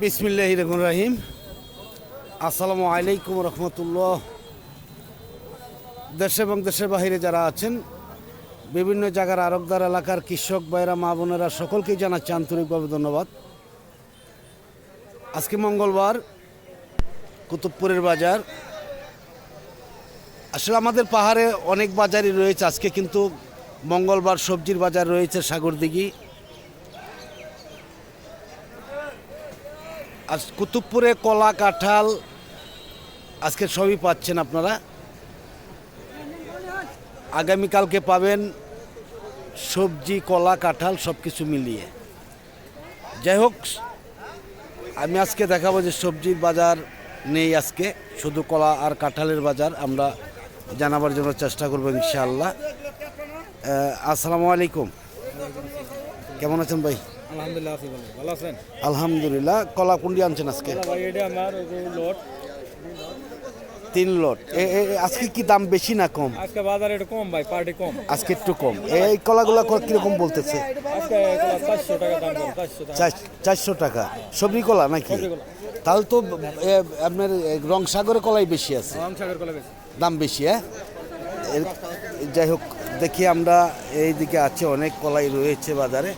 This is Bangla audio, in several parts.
বিসমিল্লাহির রহমানির রহিম। আসসালামু আলাইকুম রহমতুল্লাহ। দেশে এবং দেশের বাহিরে যারা আছেন, বিভিন্ন জায়গার আরবদার এলাকার কৃষক ভাইরা, মা বোনেরা, সকলকেই জানাচ্ছি আন্তরিকভাবে ধন্যবাদ। আজকে মঙ্গলবার, কুতুবপুরের বাজার। আসলে আমাদের পাহাড়ে অনেক বাজারই রয়েছে, আজকে কিন্তু মঙ্গলবার সবজির বাজার রয়েছে সাগরদিঘি। আজ কুতুবপুরে কলা, কাঁঠাল আজকে সবই পাচ্ছেন আপনারা। আগামীকালকে পাবেন সবজি, কলা, কাঁঠাল সব কিছু মিলিয়ে। যাই হোক, আমি আজকে দেখাবো যে সবজির বাজার নেই, আজকে শুধু কলা আর কাঁঠালের বাজার আমরা জানাবার জন্য চেষ্টা করবো ইনশাআল্লাহ। আসসালামু আলাইকুম, কেমন আছেন ভাই? আলহামদুলিল্লাহ আছি, ভালো আছেন? আলহামদুলিল্লাহ। কলা কুন্ডি আনছেন আজকে? ভাই এটা আমার লট 3 লট। আজকে কি দাম বেশি না কম? আজকে বাজারে একটু কম ভাই, পার্টি কম। আজকে একটু কম। এই কলাগুলো কিরকম বলতেছে? আজকে 400 টাকা দাম, 400 টাকা। সবরি কলা নাকি? তাহলে তো আপনার রংসাগরের কলাই বেশি আছে, রংসাগর কলা বেশি দাম বেশি। যাই হোক, দেখি আমরা এইদিকে আছে, অনেক কলাই রয়েছে বাজারে।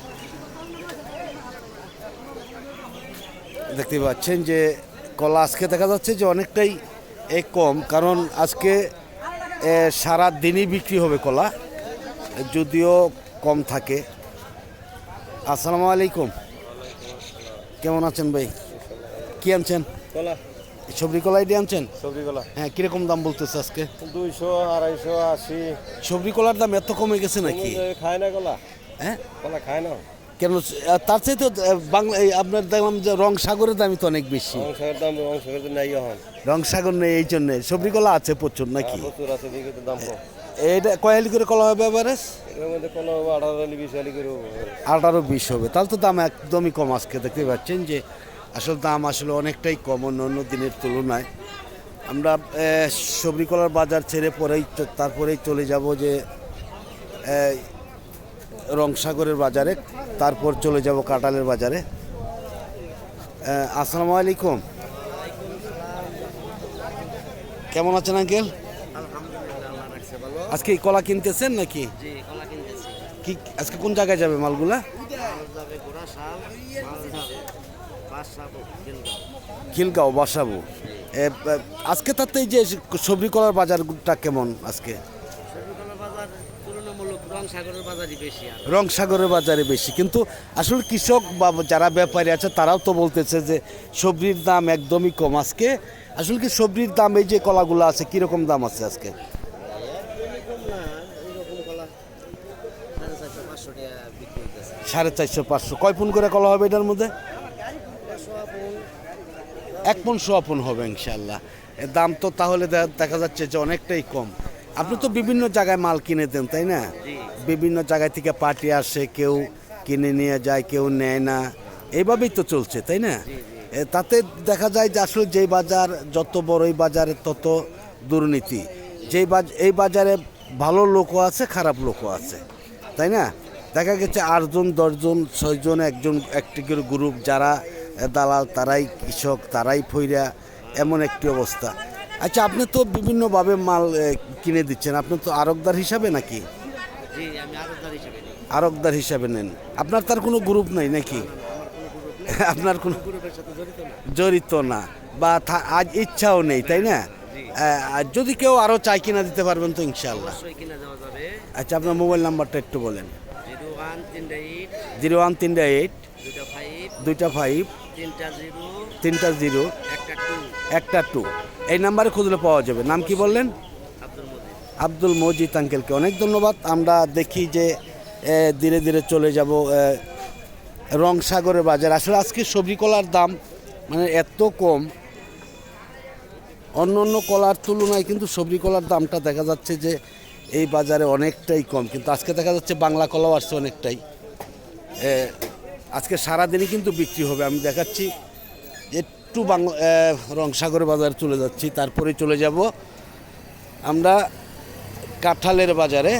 দেখতে পাচ্ছেন যে কলা আজকে দেখা যাচ্ছে যে অনেকটাই কম, কারণ আজকে সারা দিনই বিক্রি হবে কলা, যদিও কম থাকে। আসসালামু আলাইকুম, কেমন আছেন ভাই? কি আনছেন? কলা, সবরি কলাই দিয়ে আনছেন? সবজি কলা। হ্যাঁ, কিরকম দাম বলতেছে আজকে? 200, 250, 80। সবরি কলার দাম এত কমে গেছে নাকি? খায় না কলা? হ্যাঁ, কলা খায় না কেন? তার চাইতে বাংলা আপনার দেখলাম যে রংসাগরের দামই তো অনেক বেশি। রংসাগর দাম, রংসাগর তো নাই এখন। রংসাগর নেই, এই জন্যে সবরি কলা আছে প্রচুর নাকি? প্রচুর আছে, দিকে তো দাম কম। এইটা কয়ালি করে কলা হবে এভারেজ? এর মধ্যে কলা 18, 20 করে 18-20 হবে, তাহলে তো দাম একদমই কম। আজকে দেখতে পাচ্ছেন যে আসলে দাম আসলে অনেকটাই কম অন্য অন্য দিনের তুলনায়। আমরা সবরি কলার বাজার ছেড়ে তারপরেই চলে যাব যে রংসাগরের বাজারে, তারপর চলে যাব কাঁঠালের বাজারে। আসসালামু আলাইকুম, কেমন আছেন আঙ্কেল? আজকে এই কলা কিনতেছেন নাকি? কি আজকে কোন জায়গায় যাবে মালগুলা? খিলগাঁও, বাসাবো। আজকে তাতে এই যে সবজি কলার বাজারটা কেমন আজকে? রংসাগরের বাজারে বেশি, কিন্তু আসলে কৃষক বা যারা ব্যাপারী আছে তারাও তো বলতেছে যে সবজির দাম একদমই কম আজকে। আসলে কি সবজির দাম, এই যে কলাগুলো আছে কিরকম দাম আছে আজকে? 450-500। কয় পুন করে কলা হবে এটার মধ্যে? 1 পুন 1.25 পুন হবে ইনশাল্লাহ। এর দাম তো তাহলে দেখা যাচ্ছে যে অনেকটাই কম। আপনি তো বিভিন্ন জায়গায় মাল কিনে দেন, তাই না? বিভিন্ন জায়গায় থেকে পার্টি আসে, কেউ কিনে নিয়ে যায়, কেউ নেয় না, এইভাবেই তো চলছে, তাই না? তাতে দেখা যায় যে আসলে যেই বাজার যত বড়, এই বাজারে তত দুর্নীতি। এই বাজারে ভালো লোকও আছে, খারাপ লোকও আছে, তাই না? দেখা গেছে 8 জন 10 জন 6 জন একটি করে গ্রুপ, যারা দালাল তারাই কৃষক, তারাই ফইরা, এমন একটি অবস্থা। আচ্ছা, আপনি তো বিভিন্নভাবে মাল কিনে দিচ্ছেন, আপনি তো আড়তদার হিসাবে নাকি? আড়তদার হিসাবে নেন। আপনার তার কোনো গ্রুপ নাই নাকি? আপনার কোনো জড়িত না, বা আজ ইচ্ছাও নেই, তাই না? যদি কেউ আরও চাই কিনা দিতে পারবেন তো ইনশাআল্লাহ। আচ্ছা, আপনার মোবাইল নাম্বারটা একটু বলেন। 0138 25 3 1 2। এই নাম্বারে খুঁজলে পাওয়া যাবে। নাম কি বললেন? আব্দুল মজিদ আঙ্কেলকে অনেক ধন্যবাদ। আমরা দেখি যে ধীরে ধীরে চলে যাব রংসাগরের বাজার। আসলে আজকে সবজি কলার দাম মানে এত কম, অন্য অন্য কলার তুলনায় কিন্তু সবজি কলার দামটা দেখা যাচ্ছে যে এই বাজারে অনেকটাই কম। কিন্তু আজকে দেখা যাচ্ছে বাংলা কলাও আসছে অনেকটাই। আজকে সারাদিনই কিন্তু বিক্রি হবে। আমি দেখাচ্ছি, একটু রংসাগরের বাজারে চলে যাচ্ছি, তারপরে চলে যাব আমরা কাঁঠালের বাজারে।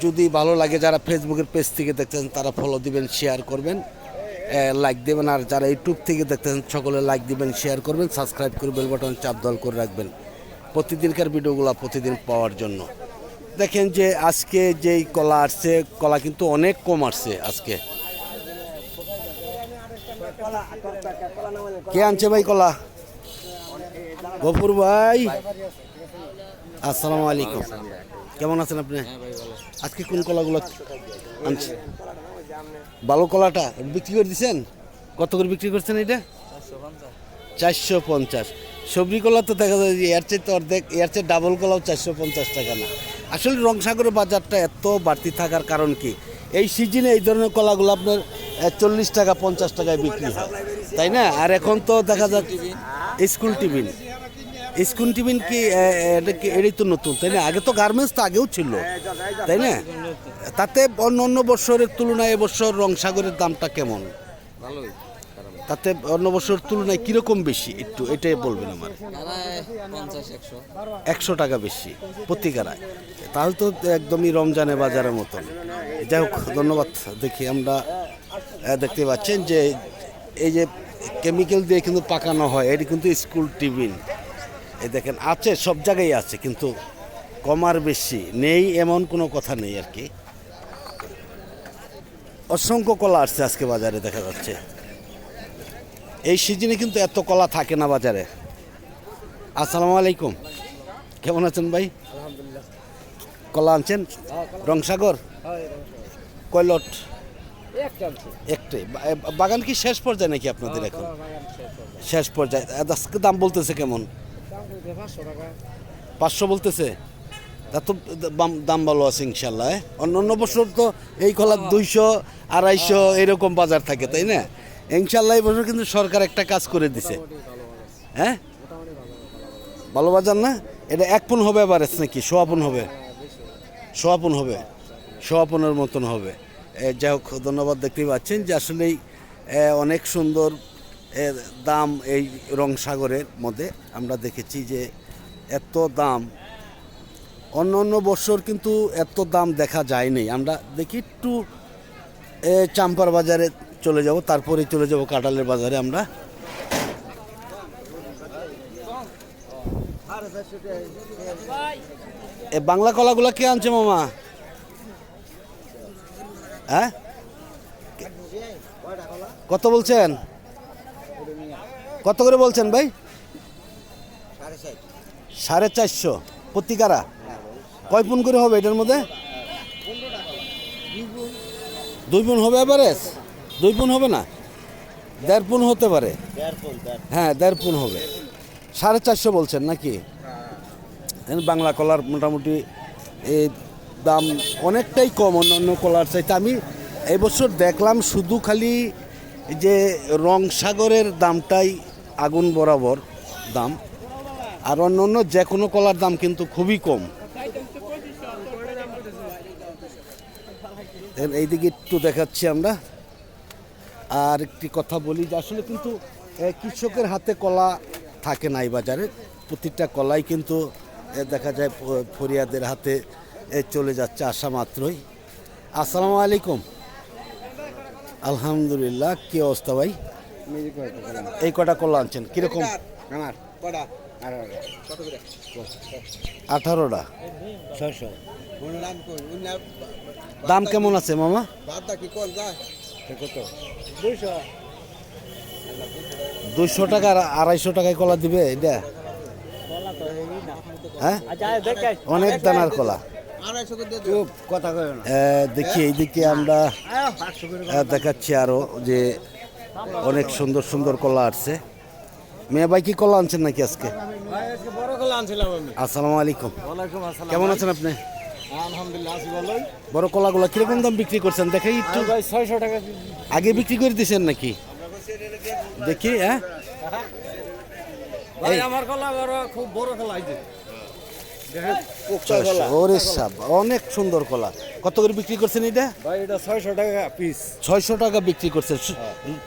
যদি ভালো লাগে, যারা ফেসবুকের পেজ থেকে দেখতেছেন তারা ফলো দিবেন, শেয়ার করবেন। লাইক দেবেন, আর যারা ইউটিউব থেকে দেখতেছেন সকলে লাইক দিবেন, শেয়ার করবেন, সাবস্ক্রাইব করে বেল বাটন চাপ দল করে রাখবেন প্রতিদিনকার ভিডিওগুলো প্রতিদিন পাওয়ার জন্য। দেখেন যে আজকে যেই কলা আসছে, কলা কিন্তু অনেক কম আসছে আজকে। কে আনছে ভাই কলা? গফুর ভাই, আসসালামু আলাইকুম, কেমন আছেন আপনি? আজকে কোন কলাগুলো আনছে? ভালো কলাটা বিক্রি করে দিচ্ছেন? কত করে বিক্রি করছেন এটা? 450। সবজি কলা তো দেখা যায় যে এর চেয়ে তো অর্ধেক, এর চেয়ে ডাবল কলাও 450 টাকা না। আসলে রংসাগরের বাজারটা এত বাড়তি থাকার কারণ কি, এই সিজনে এই ধরনের কলাগুলো আপনার 40 টাকা 50 টাকায় বিক্রি হয়, তাই না? আর এখন তো দেখা যাচ্ছে স্কুল টিফিন, স্কুল টিফিন কি এটা কি এটাই তো নতুন, তাই না? আগে তো গার্মেন্টস তো আগেও ছিল, তাই না? তাতে অন্য বছরের তুলনায় এবছর রংসাগরের দামটা কেমন? তাতে অন্য বছরের তুলনায় কীরকম বেশি, একটু এটাই বলবেন আমার। 100 টাকা বেশি প্রতি গাড়ায়, তাহলে তো একদমই রমজানের বাজারের মতন। যাই হোক, ধন্যবাদ। দেখি আমরা দেখতে পাচ্ছেন যে এই যে কেমিক্যাল দিয়ে কিন্তু পাকানো হয়, এটি কিন্তু স্কুল টিফিন। এই দেখেন আছে, সব জায়গায় আছে, কিন্তু কমার বেশি নেই এমন কোনো কথা নেই আর কি। অসংখ্য কলা আসছে আজকে বাজারে, দেখা যাচ্ছে এই সিজনে কিন্তু এত কলা থাকে না বাজারে। আসসালামু আলাইকুম, কেমন আছেন ভাই? কলা আনছেন রংসাগর? কয় লট? একটাই। বাগান কি শেষ পর্যায়ে নাকি আপনাদের এখন? শেষ পর্যায়ে। আজকে দাম বলতেছে কেমন? 500 বলতেছে। তা তো দাম ভালো আছে ইনশাল্লাহ। অন্য বছর তো এই কলা 200 250 এরকম বাজার থাকে, তাই না? ইনশাল্লাহ এই বছর কিন্তু সরকার একটা কাজ করে দিছে। হ্যাঁ, ভালো বাজার না? এটা 1 পুন হবে আবার নাকি 1.5 পুন হবে? 1.5 পুন হবে, 1.5 পুনের মতন হবে। যাই হোক, ধন্যবাদ। দেখতেই পাচ্ছেন যে আসলেই অনেক সুন্দর দাম এই রংসাগরের মধ্যে। আমরা দেখেছি যে এত দাম অন্য বছর কিন্তু এত দাম দেখা যায়নি। আমরা দেখি একটু চাম্পার বাজারে চলে যাব, তারপরে চলে যাব কাঁঠালের বাজারে। আমরা বাংলা কলাগুলা কে আনছে মামা? হ্যাঁ, কত বলছেন? কত করে বলছেন ভাই? 450 প্রতি কারা? কয় পুন করে হবে এটার মধ্যে? 2 পুন হবে এভারেজ? 2 পুন হবে না, 1.5 পুন হতে পারে। হ্যাঁ, 1.5 পুন হবে। 450 বলছেন নাকি? বাংলা কলার মোটামুটি এই দাম অনেকটাই কম অন্য কলার চাইতে। আমি এবছর দেখলাম শুধু খালি যে রংসাগরের দামটাই আগুন বরাবর দাম, আর অন্য যে কোনো কলার দাম কিন্তু খুবই কম। এইদিকে একটু দেখাচ্ছি আমরা। আর একটি কথা বলি যে আসলে কিন্তু কৃষকের হাতে কলা থাকে না এই বাজারে। প্রতিটা কলাই কিন্তু দেখা যায় ফরিয়াদের হাতে চলে যাচ্ছে আসা মাত্রই। আসসালামু আলাইকুম। আলহামদুলিল্লাহ, কি অবস্থা ভাই? এই কটা কলা আনছেন কিরকম? 18টা। দাম কেমন আছে মামা? 200 টাকা আর 250 টাকায় কলা দিবে এটা? হ্যাঁ, অনেক দানার কলা। দেখি এইদিকে আমরা দেখাচ্ছি আরো যে অনেক সুন্দর সুন্দর কলা আসছে। মেয়ে ভাই কি কলা আনছেন নাকি আজকে? আসসালামু আলাইকুম, কেমন আছেন আপনি? বড় কলাগুলা কিরকম দাম বিক্রি করছেন দেখাই একটু। 600 টাকা আগে বিক্রি করে দিয়েছেন নাকি? দেখি। হ্যাঁ, আমার কলা খুব বড় কলা। ওরে সাব, অনেক সুন্দর কলা। কত করে বিক্রি করছেন এটা? ভাই এটা 600 টাকা পিস। 600 টাকা বিক্রি করছেন।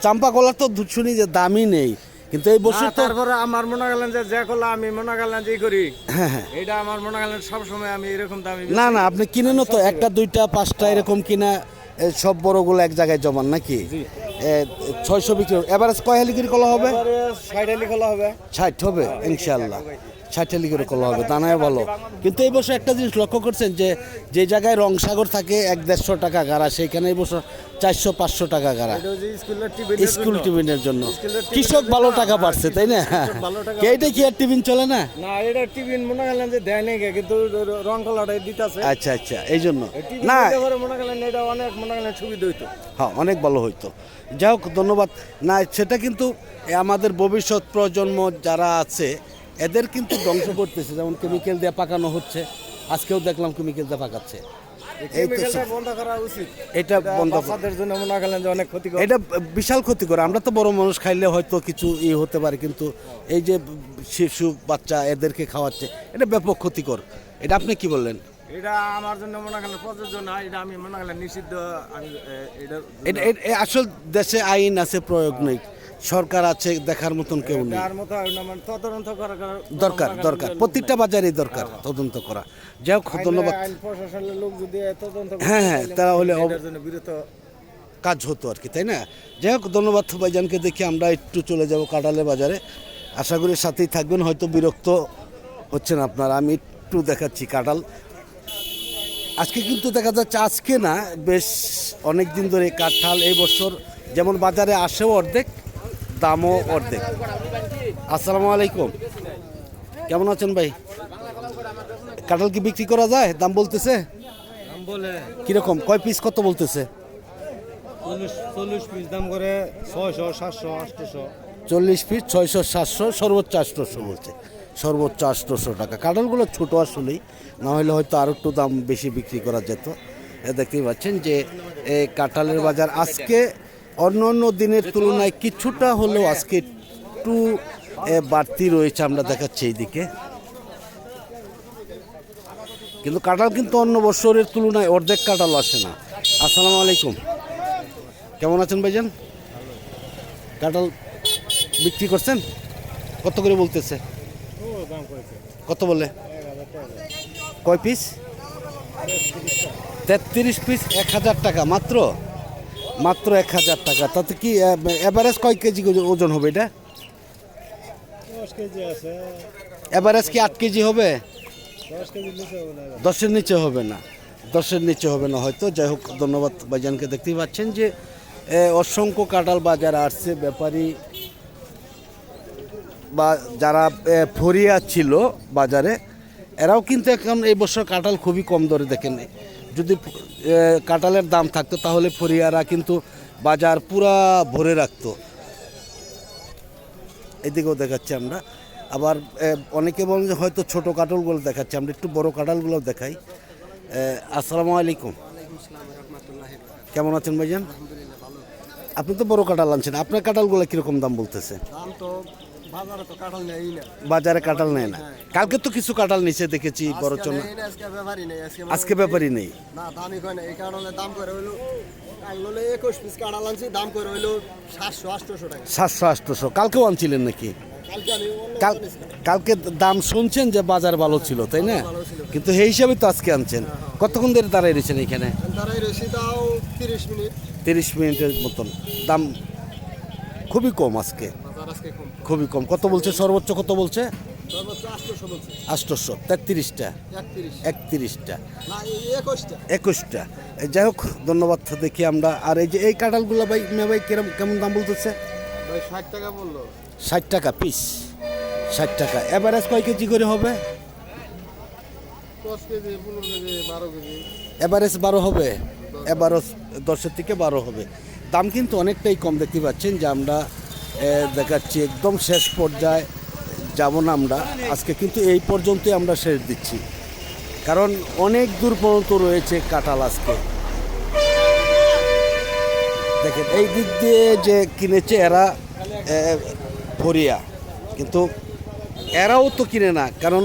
চাম্পা কলা তো শুনি যে দামই নেই, কিন্তু এই বছর তো তারপরে আমার মনে গেলেন যে কলা আমি মনে গেলেন যে করি, এটা আমার মনে গেলেন সব সময় আমি এরকম দামি। না, আপনি কিনেন তো 1টা 2টা 5টা এরকম কিনা সব বড়গুলো এক জায়গায় জমান নাকি? 600 বিক্রি এভারেজ কয় হালি করে কলা হবে? এবারে 60 হালি খোলা হবে। 60 হবে ইনশাআল্লাহ, 60 হালি করে কলা হবে, দানায় ভালো। কিন্তু এই বছর একটা জিনিস লক্ষ্য করছেন যে যে জায়গায় রংসাগর থাকে 1-150 টাকা গাড়া, সেইখানে এই বছর 400-500 টাকা গাড়া এটা হচ্ছে স্কুলের টিফিনের স্কুল জন্য। টিফিনের জন্য। স্কুলের টিফিনের কৃষক ভালো টাকা পাচ্ছে তাই না? ভালো টাকা এইটা কি আর টিফিন চলে না? না, এটা টিফিন মনে করলেন যে দেয় নাই গে, কিন্তু রং কলাটাই দিতেছে। আচ্ছা আচ্ছা, এই জন্য টিফিন না, দিতে পারে মনে করলেন এটা অনেক মনে করলেন সুবিধা হইতো। হ্যাঁ অনেক ভালো হইতো। যাই হোক ধন্যবাদ। না সেটা কিন্তু আমাদের ভবিষ্যৎ প্রজন্ম যারা আছে এদের কিন্তু ধ্বংস করতেছে, যেমন কেমিক্যাল দিয়ে পাকানো হচ্ছে, আজকেও দেখলাম কেমিক্যাল দিয়ে পাকাচ্ছে। এই তো কেমিক্যালটা বন্ধ করা উচিত। এটা বন্ধ কর- বাচ্চাদের জন্য মনে করলেন যে অনেক ক্ষতিকর। এটা বিশাল ক্ষতিকর। আমরা তো বড় মানুষ খাইলে হয়তো কিছু হতে পারে, কিন্তু এই যে শিশু বাচ্চা এদেরকে খাওয়াচ্ছে এটা ব্যাপক ক্ষতিকর। এটা আপনি কি বললেন? এটা আমার জন্য মনে করলেন প্রযোজ্য না, এটা আমি মনে করলেন নিষিদ্ধ। আমি এটা আসল দেশে আইন আছে, প্রয়োগ নেই, সরকার আছে, দেখার মতন কেউ নেই। তার মতো মানে তদন্ত করা দরকার দরকার প্রত্যেকটা বাজারেই দরকার তদন্ত করা। যাই হোক ধন্যবাদ। আইন প্রশাসনের লোক যদি তদন্ত করে, হ্যাঁ, হ্যাঁ, তাহলে এটার জন্য বিরত। কাজ হতো আর কি, তাই না? যাই হোক ধন্যবাদ ভাইজানকে। দেখি আমরা একটু চলে যাব কাঁঠালের বাজারে, আশা করি সাথেই থাকবেন, হয়তো বিরক্ত হচ্ছেন আপনারা। আমি একটু দেখাচ্ছি কাঁঠাল। আজকে কিন্তু দেখা যাচ্ছে, আজকে না বেশ অনেক দিন ধরে কাঁঠাল এই বছর যেমন বাজারে আসেও অর্ধেক, দামও অর্ধেক। আসসালামু আলাইকুম, কেমন আছেন ভাই? কাঁঠাল কি বিক্রি করা যায়? দাম বলতেছে বলে কিরকম? কয় পিস কত বলতেছে? 40 পিস দাম করে 600, 700, 800। 40 পিস 600-700, সর্বোচ্চ 800 বলছে, সর্বোচ্চ 800 টাকা। কাঁঠালগুলো ছোটো আসলেই, না হলে হয়তো আরও একটু দাম বেশি বিক্রি করা যেত। দেখতেই পাচ্ছেন যে এই কাঁঠালের বাজার আজকে অন্য অন্য দিনের তুলনায় কিছুটা হলেও আজকে একটু বাড়তি রয়েছে, আমরা দেখাচ্ছি এইদিকে। কিন্তু কাঁঠাল কিন্তু অন্য বছরের তুলনায় অর্ধেক কাঁঠাল আসে না। আসসালামু আলাইকুম, কেমন আছেন ভাইজান? কাঁঠাল বিক্রি করছেন? কত করে বলতেছে? কত বলে? কয় পিস? 33 পিস 1000 টাকা মাত্র, মাত্র 1000 টাকা। তাতে কি এভারেজ কয় কেজি ওজন হবে এটা? 10 কেজি আছে। এভারেজ কি 8 কেজি হবে? 10 কেজি নিচে হবে না। 10-এর নিচে হবে না, 10-এর নিচে হবে না হয়তো। যাই হোক ধন্যবাদ ভাইজানকে। দেখতেই পাচ্ছেন যে অসংখ্য কাঁঠাল বাজারে আসছে। ব্যাপারী বা যারা ফরিয়া ছিল বাজারে, এরাও কিন্তু এখন এই বছর কাঁঠাল খুবই কম দরে। দেখেন, যদি কাঁঠালের দাম থাকতো তাহলে ফরিয়ারা কিন্তু বাজার পুরা ভরে রাখতো। এদিকেও দেখাচ্ছি আমরা। আবার অনেকে বলেন যে হয়তো ছোটো কাঁঠালগুলো দেখাচ্ছি, আমরা একটু বড় কাঁঠালগুলো দেখাই। আসসালামু আলাইকুম, কেমন আছেন ভাইজান? আপনি তো বড় কাঁঠাল আনছেন, আপনার কাঁঠালগুলো কীরকম দাম বলতেছে? দাম তো বাজারে তো কাঁঠাল নেই না। বাজারে কাঁঠাল নেয় না। কালকে তো কিছু কাঁঠাল নিচে দেখেছি বড় চনা। আজকে ব্যাপারই নেই। আজকে ব্যাপারই নেই না, দামই কয় না। এই কাঁঠালের দাম করে হইলো, কাল 21 পিস কাঁঠাল আনছি, দাম করে হইলো 700-800 টাকা। 700-800। কালকেও আনছিলেন নাকি? কালকে আমি কালকে দাম শুনছেন যে বাজার ভালো ছিল, তাই না? কিন্তু সেই হিসাবে তো আজকে আনছেন। কতক্ষণ ধরে দাঁড়াই রয়েছেন এখানে? দাঁড়াই রয়েছি তাও 30 মিনিট। 30 মিনিটের মতন। দাম খুবই কম আজকে, বাজার আজকে কম, খুবই কম। কত বলছে সর্বোচ্চ? কত বলছে? সর্বোচ্চ 800 বলছে। 800, 33টা, 31 31টা, না 21টা। 21টা। যাই হোক ধন্যবাদ। দেখি আমরা। আর এই যে এই কাঁঠালগুলো ভাই ভাই কেমন দাম বলতেছে? ভাই 60 টাকা বললো। 60 টাকা পিস, 60 টাকা। এভারেজ কয় কেজি করে হবে? 10 কেজি, 15 কেজি, 12 কেজি। এভারেজ 12 হবে, এভারেজ 10-এর থেকে 12 হবে। দাম কিন্তু অনেকটাই কম। দেখতে পাচ্ছেন যে আমরা দেখাচ্ছি একদম শেষ পর্যায়ে যাব না আমরা আজকে, কিন্তু এই পর্যন্তই আমরা শেষ দিচ্ছি, কারণ অনেক দূর পর্যন্ত রয়েছে কাঁঠাল আজকে। দেখেন এই দিক দিয়ে যে কিনেছে এরা ফরিয়া, কিন্তু এরাও তো কিনে না, কারণ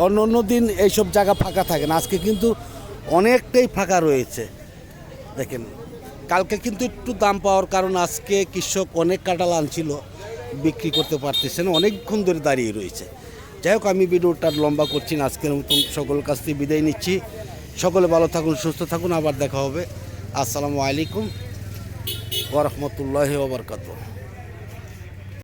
অন্য অন্য দিন এইসব জায়গা ফাঁকা থাকে না। আজকে কিন্তু অনেকটাই ফাঁকা রয়েছে। দেখেন কালকে কিন্তু একটু দাম পাওয়ার কারণ আজকে কৃষক অনেক কাঁঠাল আনছিল, বিক্রি করতে পারতেছে না, অনেকক্ষণ ধরে দাঁড়িয়ে রয়েছে। যাই হোক আমি ভিডিওটা লম্বা করছি না, আজকের মতন সকলের কাছ থেকে বিদায় নিচ্ছি। সকলে ভালো থাকুন, সুস্থ থাকুন, আবার দেখা হবে। আসসালামু আলাইকুম। ওয়া রাহমাতুল্লাহি ওয়া বারাকাতুহু।